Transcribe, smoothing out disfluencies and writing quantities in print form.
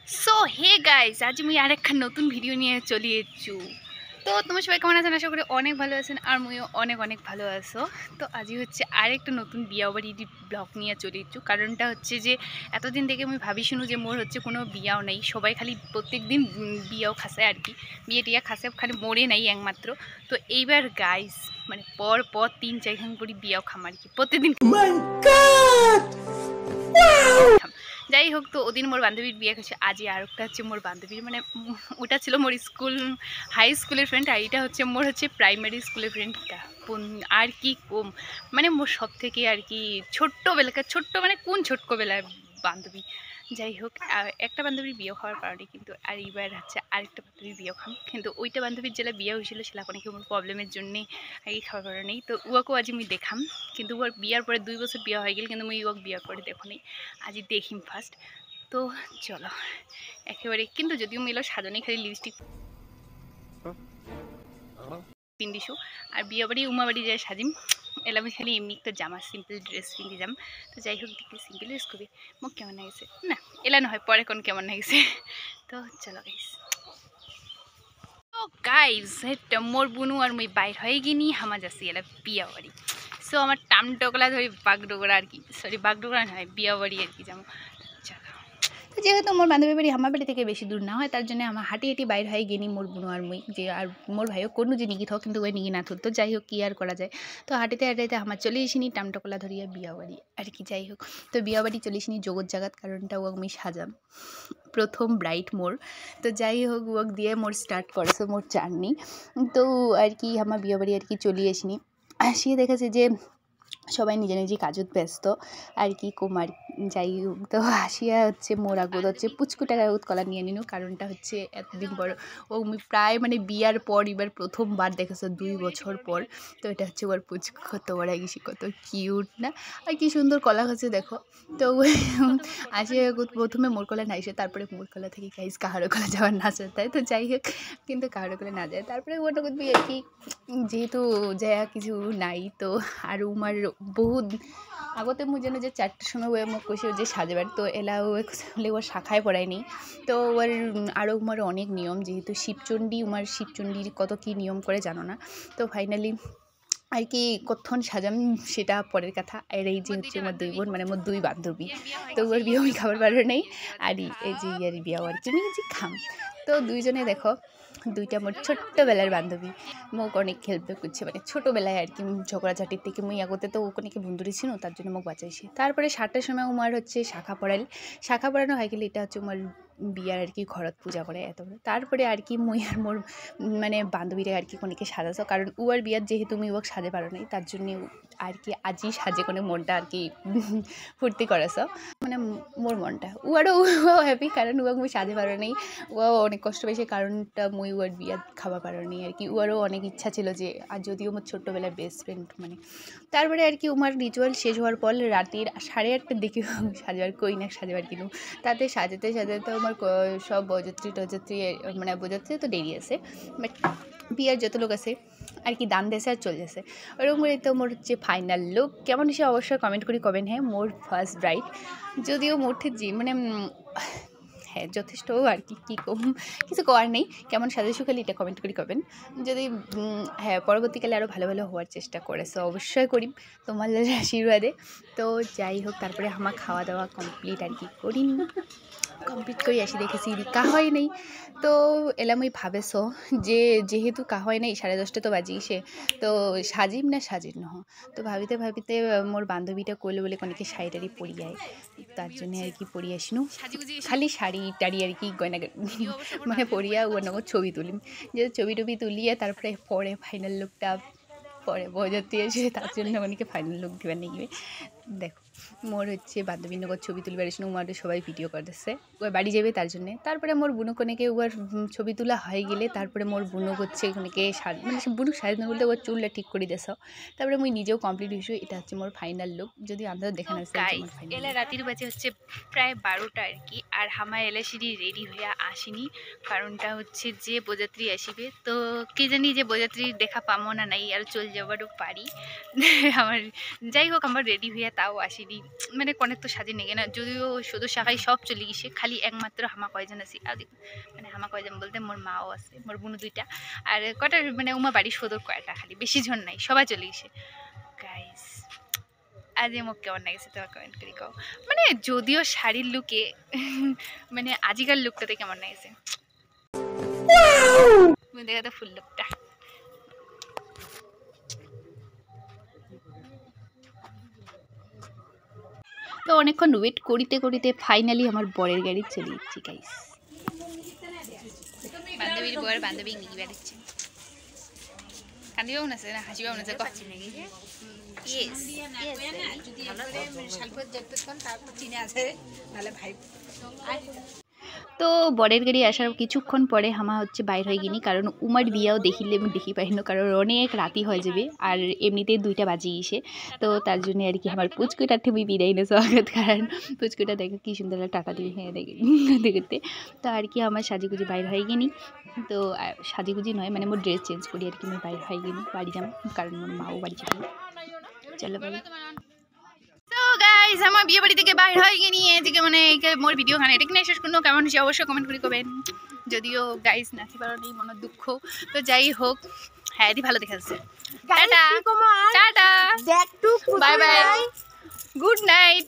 So hey guys, আজ আমি আরেকটা নতুন ভিডিও নিয়ে চলে এসেছি। তো তোমার সবাই কেমন আছেন? আশা করি অনেক ভালো আছেন, আর মুইও অনেক অনেক ভালো আছো। তো আজই হচ্ছে আরেকটা নতুন বিয়া বাড়ির ব্লগ নিয়ে চলে এসেছি। কারণটা হচ্ছে যে এতদিন থেকে আমি ভাবি শুনু যে মোর হচ্ছে কোনো বিয়াও নেই, সবাই খালি প্রত্যেক দিন বিয়াও খাসে আর কি, বিয়ে টিয়া খাসে, খালি মরে নাই একমাত্র। তো এইবার গাইস মানে পর পর 3-4 দিন করে বিয়াও খাম আর কি, প্রত্যেকদিন। যাই হোক, তো ওদিন মোর বান্ধবীর বিয়ে হচ্ছে, আজই আর একটা হচ্ছে মোর বান্ধবীর, মানে ওটা ছিল মোর স্কুল হাই স্কুলের ফ্রেন্ড, আর এটা হচ্ছে মোর হচ্ছে প্রাইমারি স্কুলের ফ্রেন্ড। আর কি কম, মানে মোর সব থেকে আর কি ছোট্টবেলাকার ছোট্ট, মানে কোন ছোট্টবেলার বান্ধবী। যাই হোক, একটা বান্ধবীর বিয়ে খাওয়ার কারণে কিন্তু আর এইবার হচ্ছে আরেকটা বান্ধবীর বিয়ে খাম, কিন্তু ওইটা বান্ধবীর যেটা বিয়ে হয়েছিল সেটা কোনো কেমন প্রবলেমের জন্যে আগে খাওয়ার কারণে নেই। তো উয়াকেও আজ আমি দেখাম, কিন্তু ওর বিয়ার পরে 2 বছর বিয়ে হয়ে গেল, কিন্তু আমি উয়াকে বিয়ার পরে দেখো নেই, আজই দেখিম ফার্স্ট। তো চলো একেবারে, কিন্তু যদিও মিলো সাজানি খালি লিপস্টিক পিন্দিছু, আর বিয়ে বাড়ি উমা বাড়ি যায় সাজিম এলাম খালি এমনি একটা জামা সিম্পল ড্রেস পিন্ধি যাম। তো যাই হোক, দেখি সিম্পল ড্রেস কবি মোক কেমন লাগছে না, এলা নহয় পরে কোন কেমন লাগছে। তো চলো গাইস। তো গাইস মোর বুনু আর মুই বাইর হয়ে গিনি, হামা যাচ্ছি এলা বিয়া বাড়ি। সো আমার টামটকলা ধরি বাগডোগরা আর কি, সরি বাগডোগরা নয়, বিয়া বাড়ি আর কি যাবো। তো যেহেতু মোর বান্ধবী বাড়ি আমার বাড়ি থেকে বেশি দূর না হয়, তার জন্য আমার হাঁটি হাঁটি বাইর হয়ে গেনি মোর বোনো আর মুই, যে আর মোর ভাইও কোনো যে নিগি থাক, কিন্তু ওই নিগি না থুত। তো যাই হোক, কি আর করা যায়। তো হাঁটিতে হাঁটিতে আমার চলে এসিনি টামটকলা ধরিয়া বিয়া বাড়ি আর কি। যাই হোক, তো বিয়া বাড়ি চলে এসিনি জগৎ জাগাত, কারণটা ও আমি সাজাম প্রথম ব্রাইট মোর। তো যাই হোক, ওয়াক দিয়ে মোর স্টার্ট করেছে মোর জার্নি। তো আর কি আমার বিয়া বাড়ি আর কি চলে এসিনি, আসিয়ে দেখেছে যে সবাই নিজে নিজে কাজত ব্যস্ত আর কি কুমার। যাই হোক, তো আসিয়া হচ্ছে মোর আগত হচ্ছে পুচকুটার আগত কলা নিয়ে নিনু, কারণটা হচ্ছে এতদিন পর ও প্রায় মানে বিয়ার পর এবার প্রথমবার দেখেছে 2 বছর পর। তো এটা হচ্ছে ওর পুচকু, কত বড় গেছি, কত কিউট না, আর কি সুন্দর কলা হচ্ছে দেখো। তো আসিয়া প্রথমে মোর কলা নাইসে, তারপরে মোর কলা থেকে গাইস কাহারো কলা যাওয়ার না তাই। তো যাই হোক, কিন্তু কাহারো কলা না যায়, তারপরে ওটা করবি আর কি, যেহেতু যা কিছু নাই। তো আর উমার বহুত আগতে মুই যেন যে 4টার সময় ও মোক কৈছে যে সাজবার, তো এলা হলে ওর শাখায় পড়ায়নি। তো ওর আরও উমার অনেক নিয়ম, যেহেতু শিবচণ্ডী, উমার শিবচণ্ডীর কত কী নিয়ম করে জানো না। তো ফাইনালি আর কি কতক্ষণ সাজাম সেটা পরের কথা। আর এই যে হচ্ছে আমার 2 বোন, মানে আমার 2 বান্ধবী, তো ওর বিয়ে আমি খাবার পারো নেই, আর এই যে ইয়ার বিয়ে আর কি আমি যে খাম। তো দুইজনে দেখো, দুইটা মোর ছোট্টবেলার বান্ধবী, মোক অনেক হেল্প করছে, মানে ছোটোবেলায় আর কি ঝগড়াঝাটির থেকে মুই আগতে তো ওখানে বন্ধুরি ছিল, তার জন্য মোক বাঁচাইছে। তারপরে 7টার সময় উমার হচ্ছে শাখা পড়ানো হয়ে গেলে, এটা হচ্ছে উমার বিয়ার আর কি ঘরত পূজা করে এত। তারপরে আর কি মুই আর মোর মানে বান্ধবীরা আর কি কোনেকে সাজাছো, কারণ উয়ার বিয়ার যেহেতু মুই ওকে সাজে পারো নাই, তার জন্য আর কি আজই সাজে কোনে মনটা আর কি ফুর্তি করেছ, মানে মোর মনটা উয়ারও হ্যাপি, কারণ উয়াক মুই সাজে পারো নাই। উয়াও অনেক কষ্ট পেয়েছে, কারণটা মুই উয়ার বিয়া খাওয়া পারো নি আর কি। উয়ারও অনেক ইচ্ছা ছিল যে, আর যদিও মোর ছোট্টবেলায় বেস্ট ফ্রেন্ড মানে। তারপরে আর কি উমার রিচুয়াল শেষ হওয়ার পর রাতের 8:30টার দিকে সাজবার কইনাক সাজবার কিনু, তাতে সাজাতে সাজাতে আমার সব বরযাত্রী মানে বরযাত্রী তো দেরি আছে, বাট বিয়ার যত লোক আছে আর কি দান দেশে আর চলে যাচ্ছে ওরকম করে। তো মোর হচ্ছে ফাইনাল লুক কেমন সে অবশ্যই কমেন্ট করে কবেন। হ্যাঁ, মোর ফার্স্ট ব্রাইড, যদিও মোর ঠিক মানে হ্যাঁ যথেষ্ট আর কি, কী কম কিছু করার নেই। কেমন সাজেছো খালি এটা কমেন্ট করে করবেন। যদি হ্যাঁ পরবর্তীকালে আরও ভালো ভালো হওয়ার চেষ্টা করেছো, অবশ্যই করি তোমার আশীর্বাদে। তো যাই হোক, তারপরে আমার খাওয়া দাওয়া কমপ্লিট আর কি কমপ্লিট করে আসি, দেখেছি কা হয় নেই। তো এলাম ওই ভাবেছ যে যেহেতু কা হয় নাই 10:30 তো বাজিয়েছে, তো সাজিম না সাজিম নহ। তো ভাবিতে ভাবিতে মোর বান্ধবীটা কইলে বলে অনেকে শাড়ি টাড়ি পরিয়ায়, তার জন্য আর কি পরিয়ে আসিনু খালি শাড়ি টাড়ি আর কি গয়না মানে পরিয়া ও নগর ছবি তুলিম, যে ছবি টবি তুলিয়ে তারপরে পরে ফাইনাল লুকটা পরে বরযাত্রী এসে, তার জন্য অনেকে ফাইনাল লুক দিবার নিয়ে গিয়ে। দেখো মোর হচ্ছে বান্ধবীর নগর ছবি তুলবার এসে উমার সবাই ভিডিও করতেছে, ওর বাড়ি যাবে তার জন্যে। তারপরে মোর বুনু কোনেকে ওর ছবি তোলা হয়ে গেলে, তারপরে মোর বুনু হচ্ছে কোনেকে মানে বুনু সাজানো বলতে ওর চুলটা ঠিক করে দেছ। তারপরে মুই নিজেও কমপ্লিট হয়েছি, এটা হচ্ছে মোর ফাইনাল লুক, যদি আপনারা দেখে না এলা রাতের বাজে হচ্ছে প্রায় 12টা আর কি। আর হামা এলা সিঁড়ি রেডি হইয়া আসিনি, কারণটা হচ্ছে যে বরযাত্রী আসিবে, তো কি জানি যে বরযাত্রী দেখা পামো না নাই, আর চল যাবারও পারি আমার। যাই হোক, আমার রেডি হইয়া তাও আসিনি, মানে কনেক তো সাজি নেগে না, যদিও শুধু শাখাই সব চলে গেছে, খালি একমাত্র হামা কয়জন আছে আজ, মানে হামা কয়জন বলতে মোর মাও আছে, মোর বোনু 2টা, আর কটা মানে উমা বাড়ি সদর কয়টা, খালি বেশি জন নাই, সবাই চলে গেছে। গাইস আজ মোক কেমন লাগছে তোমার কমেন্ট করে কও, মানে যদিও শাড়ির লুকে মানে আজিকার লুকটাতে কেমন লাগছে দেখা তো ফুল লুকটা। তো অনেকক্ষণ ওয়েট করিতে করিতে ফাইনালি আমার বরের গাড়ি চলে যাচ্ছি গাইস। বান্ধবীর বর বান্ধবী নিয়ে বেড়াচ্ছে, কান্দিবাও না না হাসিবাও না কচ্ছি নাকি। তো বরের গাড়ি আসার কিছুক্ষণ পরে হামা হচ্ছে বাইর হয়ে গিনি, কারণ উমার বিয়াও দেখিলে আমি দেখি পাইনি, কারণ অনেক রাতি হয়ে যাবে আর এমনিতেই 2টা বাজে গিয়েছে। তো তার জন্য আর কি আমার পুচকুটা ঠেবি বিদায় না স্বাগত, কারণ পুচকুটা দেখো কি সুন্দর টাকা দিয়ে হয়ে দেখতে। তো আর কি আমার সাজিগুজি বাইর হয়ে গিনি, তো সাজিগুজি নয় মানে মোর ড্রেস চেঞ্জ করি আর কি, আমি বাইর হয়ে গিনি বাড়ি যাম, কারণ মোর মাও বাড়ি যাবে। চলো বাড়ি। তো গাইস আমার বিয়ে বাড়ি থেকে বাইর হয়ে গিয়ে নিয়ে এদিকে মানে মোর ভিডিও খানে এটা কিনা শেষ করলো, কেমন হচ্ছে অবশ্যই কমেন্ট করে করবেন, যদিও গাইস নাচি পারো নেই মনের দুঃখ, তো যাই হোক হ্যাঁ এদি ভালো দেখাচ্ছে। Tata tata bye bye good night.